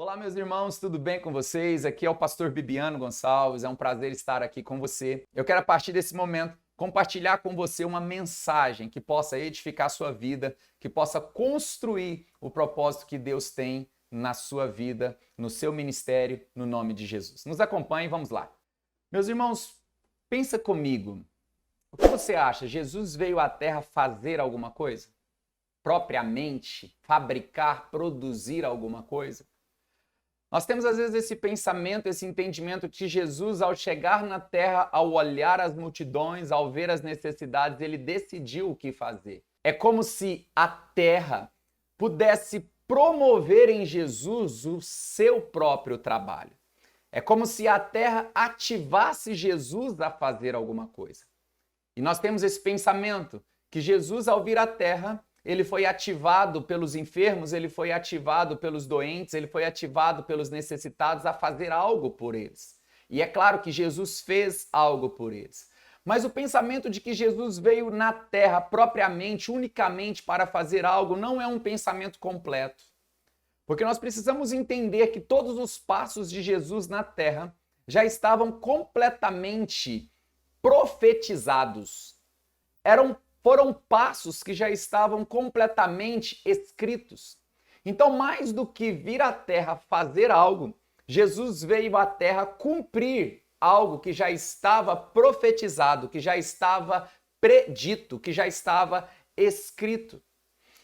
Olá, meus irmãos, tudo bem com vocês? Aqui é o pastor Bibiano Gonçalves, é um prazer estar aqui com você. Eu quero, a partir desse momento, compartilhar com você uma mensagem que possa edificar a sua vida, que possa construir o propósito que Deus tem na sua vida, no seu ministério, no nome de Jesus. Nos acompanhe, vamos lá. Meus irmãos, pensa comigo. O que você acha? Jesus veio à Terra fazer alguma coisa? Propriamente? Fabricar, produzir alguma coisa? Nós temos às vezes esse pensamento, esse entendimento que Jesus, ao chegar na terra, ao olhar as multidões, ao ver as necessidades, ele decidiu o que fazer. É como se a terra pudesse promover em Jesus o seu próprio trabalho. É como se a terra ativasse Jesus a fazer alguma coisa. E nós temos esse pensamento que Jesus, ao vir à terra, ele foi ativado pelos enfermos, ele foi ativado pelos doentes, ele foi ativado pelos necessitados a fazer algo por eles. E é claro que Jesus fez algo por eles. Mas o pensamento de que Jesus veio na terra propriamente, unicamente para fazer algo, não é um pensamento completo. Porque nós precisamos entender que todos os passos de Jesus na terra já estavam completamente profetizados. Foram passos que já estavam completamente escritos. Então, mais do que vir à terra fazer algo, Jesus veio à terra cumprir algo que já estava profetizado, que já estava predito, que já estava escrito.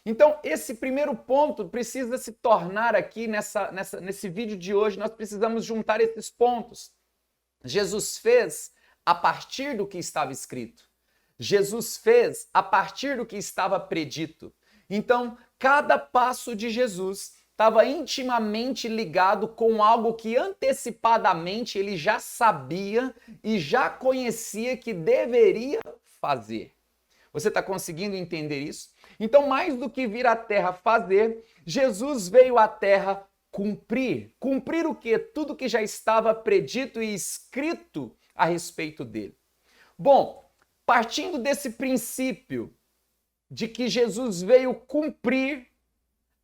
Então, esse primeiro ponto precisa se tornar aqui nesse vídeo de hoje, nós precisamos juntar esses pontos. Jesus fez a partir do que estava escrito. Jesus fez a partir do que estava predito. Então, cada passo de Jesus estava intimamente ligado com algo que antecipadamente ele já sabia e já conhecia que deveria fazer. Você está conseguindo entender isso? Então, mais do que vir à terra fazer, Jesus veio à terra cumprir. Cumprir o quê? Tudo que já estava predito e escrito a respeito dele. Bom, partindo desse princípio de que Jesus veio cumprir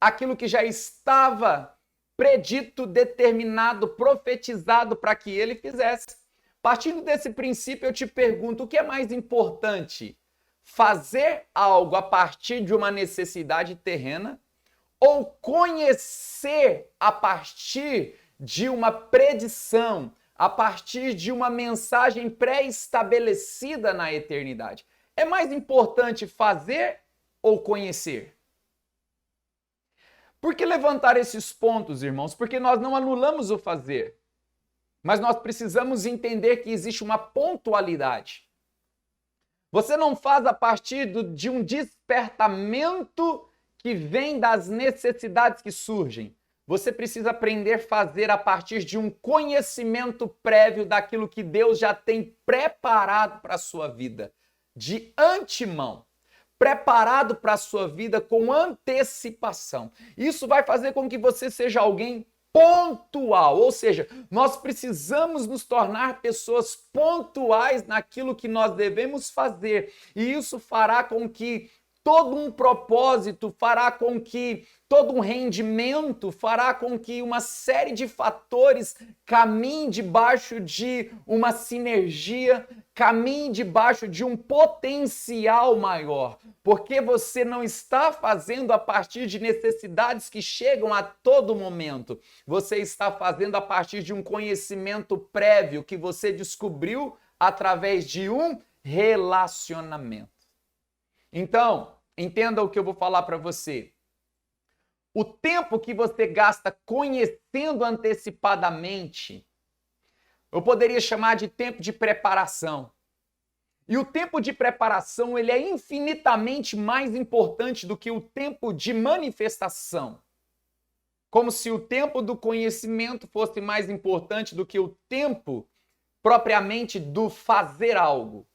aquilo que já estava predito, determinado, profetizado para que ele fizesse. Partindo desse princípio, eu te pergunto, o que é mais importante? Fazer algo a partir de uma necessidade terrena ou conhecer a partir de uma predição, a partir de uma mensagem pré-estabelecida na eternidade? É mais importante fazer ou conhecer? Por que levantar esses pontos, irmãos? Porque nós não anulamos o fazer, mas nós precisamos entender que existe uma pontualidade. Você não faz a partir de um despertamento que vem das necessidades que surgem. Você precisa aprender a fazer a partir de um conhecimento prévio daquilo que Deus já tem preparado para a sua vida, de antemão, preparado para a sua vida com antecipação. Isso vai fazer com que você seja alguém pontual, ou seja, nós precisamos nos tornar pessoas pontuais naquilo que nós devemos fazer, e isso fará com que todo um propósito, fará com que todo um rendimento, fará com que uma série de fatores caminhem debaixo de uma sinergia, caminhem debaixo de um potencial maior, porque você não está fazendo a partir de necessidades que chegam a todo momento, você está fazendo a partir de um conhecimento prévio que você descobriu através de um relacionamento. Então, entenda o que eu vou falar para você. O tempo que você gasta conhecendo antecipadamente, eu poderia chamar de tempo de preparação. E o tempo de preparação, ele é infinitamente mais importante do que o tempo de manifestação. Como se o tempo do conhecimento fosse mais importante do que o tempo propriamente do fazer algo.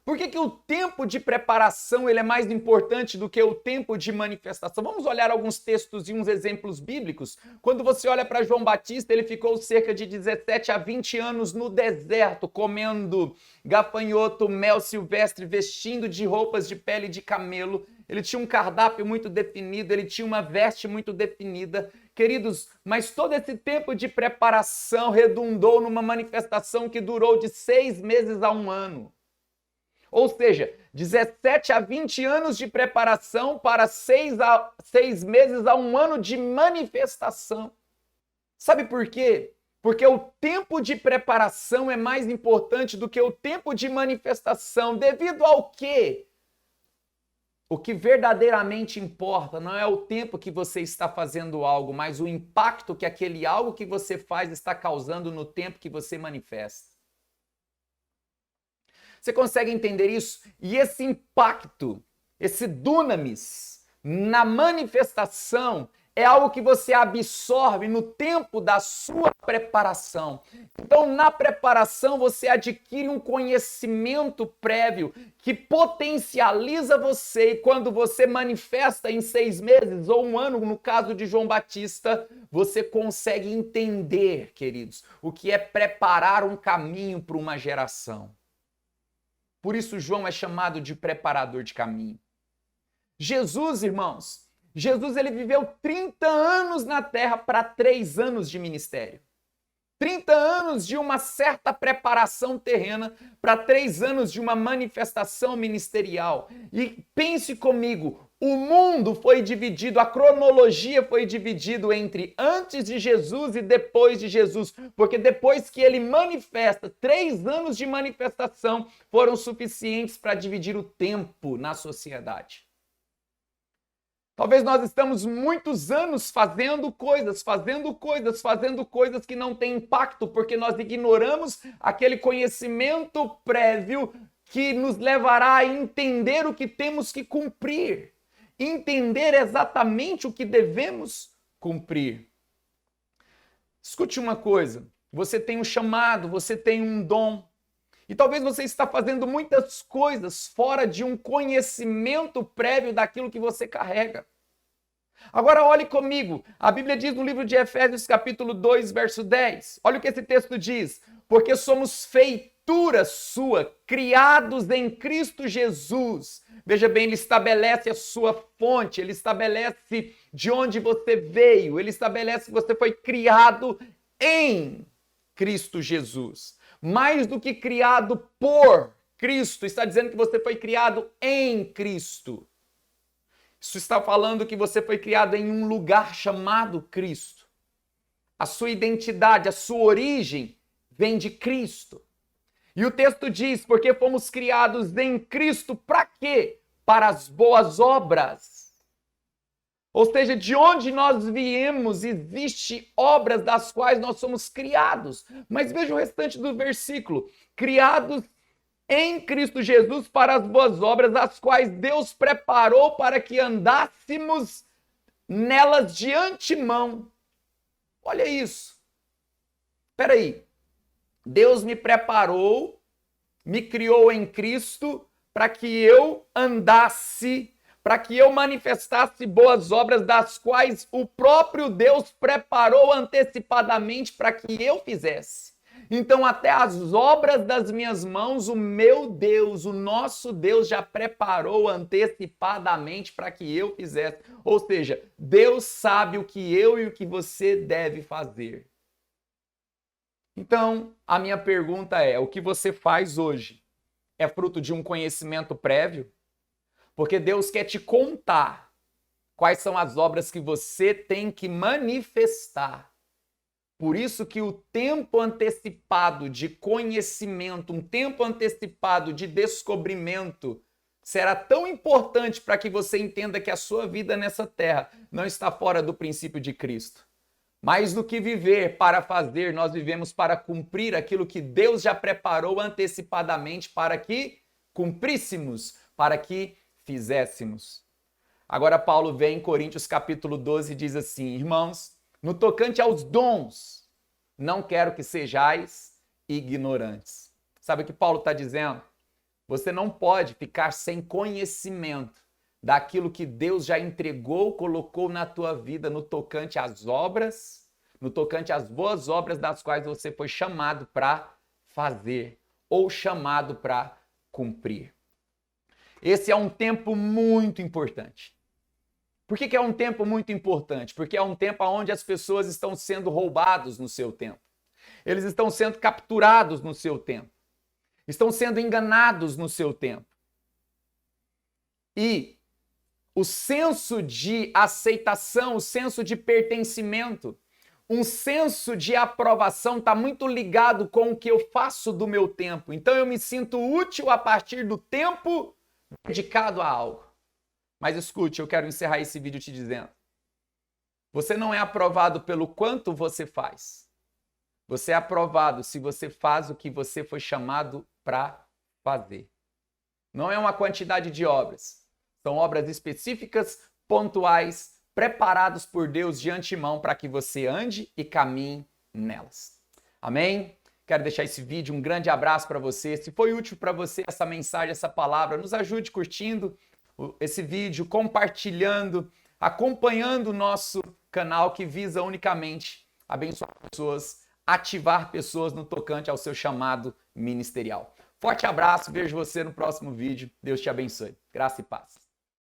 Por que o tempo de preparação ele é mais importante do que o tempo de manifestação? Vamos olhar alguns textos e uns exemplos bíblicos. Quando você olha para João Batista, ele ficou cerca de 17 a 20 anos no deserto, comendo gafanhoto, mel silvestre, vestindo de roupas de pele de camelo. Ele tinha um cardápio muito definido, ele tinha uma veste muito definida. Queridos, mas todo esse tempo de preparação redundou numa manifestação que durou de 6 meses a 1 ano. Ou seja, 17 a 20 anos de preparação para 6 meses a 1 ano de manifestação. Sabe por quê? Porque o tempo de preparação é mais importante do que o tempo de manifestação. Devido ao quê? O que verdadeiramente importa não é o tempo que você está fazendo algo, mas o impacto que aquele algo que você faz está causando no tempo que você manifesta. Você consegue entender isso? E esse impacto, esse dunamis, na manifestação, é algo que você absorve no tempo da sua preparação. Então, na preparação, você adquire um conhecimento prévio que potencializa você. E quando você manifesta em 6 meses ou 1 ano, no caso de João Batista, você consegue entender, queridos, o que é preparar um caminho para uma geração. Por isso, João é chamado de preparador de caminho. Jesus, irmãos, ele viveu 30 anos na terra para 3 anos de ministério. 30 anos de uma certa preparação terrena para 3 anos de uma manifestação ministerial. E pense comigo, o mundo foi dividido, a cronologia foi dividida entre antes de Jesus e depois de Jesus, porque depois que ele manifesta, 3 anos de manifestação foram suficientes para dividir o tempo na sociedade. Talvez nós estamos muitos anos fazendo coisas que não têm impacto, porque nós ignoramos aquele conhecimento prévio que nos levará a entender o que temos que cumprir, entender exatamente o que devemos cumprir. Escute uma coisa, você tem um chamado, você tem um dom, e talvez você está fazendo muitas coisas fora de um conhecimento prévio daquilo que você carrega. Agora olhe comigo, a Bíblia diz no livro de Efésios capítulo 2, verso 10, olha o que esse texto diz, porque somos feitura sua, criados em Cristo Jesus. Veja bem, ele estabelece a sua fonte, ele estabelece de onde você veio, ele estabelece que você foi criado em Cristo Jesus. Mais do que criado por Cristo, está dizendo que você foi criado em Cristo. Isso está falando que você foi criado em um lugar chamado Cristo. A sua identidade, a sua origem vem de Cristo. E o texto diz, porque fomos criados em Cristo, para quê? Para as boas obras. Ou seja, de onde nós viemos, existe obras das quais nós somos criados. Mas veja o restante do versículo. Criados em Cristo Jesus para as boas obras, as quais Deus preparou para que andássemos nelas de antemão. Olha isso. Espera aí. Deus me preparou, me criou em Cristo para que eu andasse, para que eu manifestasse boas obras, das quais o próprio Deus preparou antecipadamente para que eu fizesse. Então, até as obras das minhas mãos, o meu Deus, o nosso Deus já preparou antecipadamente para que eu fizesse. Ou seja, Deus sabe o que eu e o que você deve fazer. Então, a minha pergunta é, o que você faz hoje é fruto de um conhecimento prévio? Porque Deus quer te contar quais são as obras que você tem que manifestar. Por isso que o tempo antecipado de conhecimento, um tempo antecipado de descobrimento, será tão importante para que você entenda que a sua vida nessa terra não está fora do princípio de Cristo. Mais do que viver para fazer, nós vivemos para cumprir aquilo que Deus já preparou antecipadamente para que cumpríssemos, para que fizéssemos. Agora Paulo vem em Coríntios capítulo 12 e diz assim, irmãos, no tocante aos dons, não quero que sejais ignorantes. Sabe o que Paulo está dizendo? Você não pode ficar sem conhecimento daquilo que Deus já entregou, colocou na tua vida no tocante às obras, no tocante às boas obras das quais você foi chamado para fazer ou chamado para cumprir. Esse é um tempo muito importante. Por que é um tempo muito importante? Porque é um tempo onde as pessoas estão sendo roubados no seu tempo. Eles estão sendo capturados no seu tempo. Estão sendo enganados no seu tempo. E o senso de aceitação, o senso de pertencimento, um senso de aprovação está muito ligado com o que eu faço do meu tempo. Então eu me sinto útil a partir do tempo dedicado a algo. Mas escute, eu quero encerrar esse vídeo te dizendo: você não é aprovado pelo quanto você faz. Você é aprovado se você faz o que você foi chamado para fazer. Não é uma quantidade de obras. São obras específicas, pontuais, preparados por Deus de antemão para que você ande e caminhe nelas. Amém? Quero deixar esse vídeo, um grande abraço para você. Se foi útil para você essa mensagem, essa palavra, nos ajude curtindo esse vídeo, compartilhando, acompanhando o nosso canal que visa unicamente abençoar pessoas, ativar pessoas no tocante ao seu chamado ministerial. Forte abraço, vejo você no próximo vídeo. Deus te abençoe. Graça e paz.